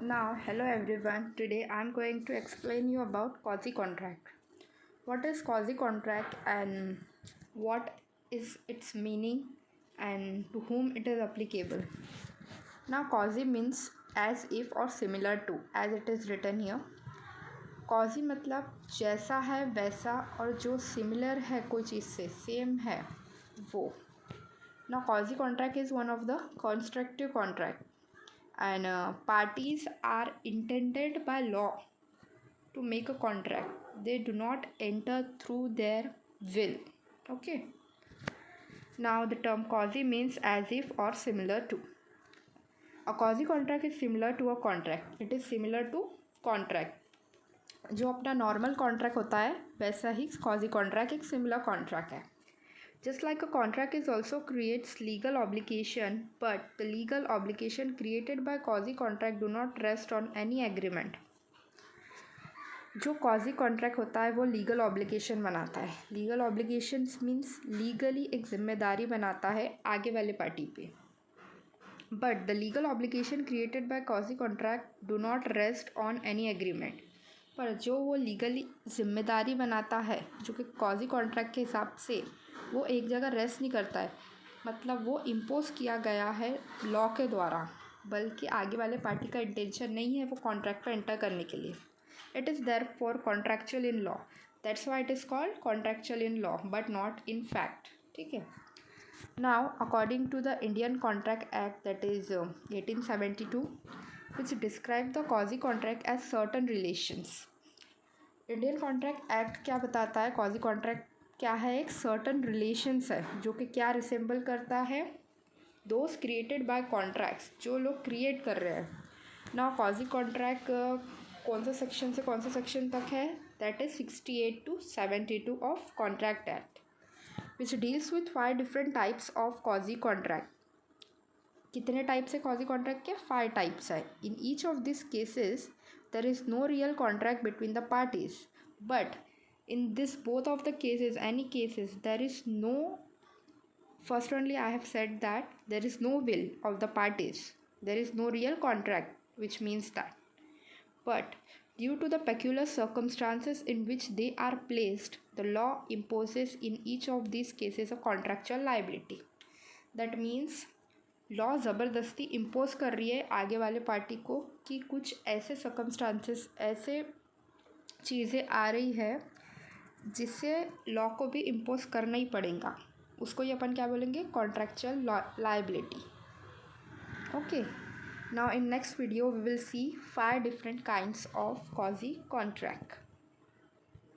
Now, hello everyone. Today I am going to explain you about quasi contract. What is quasi contract and what is its meaning and to whom it is applicable. Now, quasi means as if or similar to, as it is written here. Quasi मतलब जैसा है वैसा और जो similar है कोई चीज़ से same है वो. Now, quasi contract is one of the constructive contract. And parties are intended by law to make a contract. They do not enter through their will. Okay. Now the term quasi means as if or similar to. A quasi contract is similar to a contract. It is similar to contract. जो अपना normal contract होता है वैसा ही quasi contract एक similar contract है. Just like a contract is also creates legal obligation, but the legal obligation created by quasi contract do not rest on any agreement. जो quasi contract होता है वो legal obligation बनाता है. Legal obligations means legally एक जिम्मेदारी बनाता है आगे वाले पार्टी पे. But the legal obligation created by quasi contract do not rest on any agreement. पर जो वो लीगली जिम्मेदारी बनाता है जो कि quasi contract के हिसाब से वो एक जगह रेस्ट नहीं करता है, मतलब वो इम्पोज किया गया है लॉ के द्वारा, बल्कि आगे वाले पार्टी का इंटेंशन नहीं है वो कॉन्ट्रैक्ट पर एंटर करने के लिए. It is there for contractual in law. That's why it is called contractual in law but not in fact. ठीक है. Now according to the Indian Contract Act that is 1872 which describe the quasi contract as certain relations. Indian Contract Act क्या बताता है? quasi contract क्या है? एक certain relations है जो कि क्या रिसेंबल करता है? दोज क्रिएटेड बाय कॉन्ट्रैक्ट्स जो लोग क्रिएट कर रहे हैं. ना quasi कॉन्ट्रैक्ट कौन सा सेक्शन से कौन सा सेक्शन तक है? That is 68 to 72 of contract act which deals with 5 different types of quasi contract. कितने टाइप्स है quasi कॉन्ट्रैक्ट के? 5 टाइप्स है. In each of this cases there is no real contract between the parties, but in this both of the cases there is no, first only I have said that there is no will of the parties, there is no real contract, which means that, but due to the peculiar circumstances in which they are placed, the law imposes in each of these cases a contractual liability. That means law ज़बरदस्ती impose कर रही है आगे वाले party को कि कुछ ऐसे सर्कमस्टांसेस, ऐसे चीज़ें आ रही है जिससे लॉ को भी इम्पोज करना ही पड़ेगा. उसको ही अपन क्या बोलेंगे? Contractual liability. Okay. Now in next video we will see 5 different kinds of quasi contract.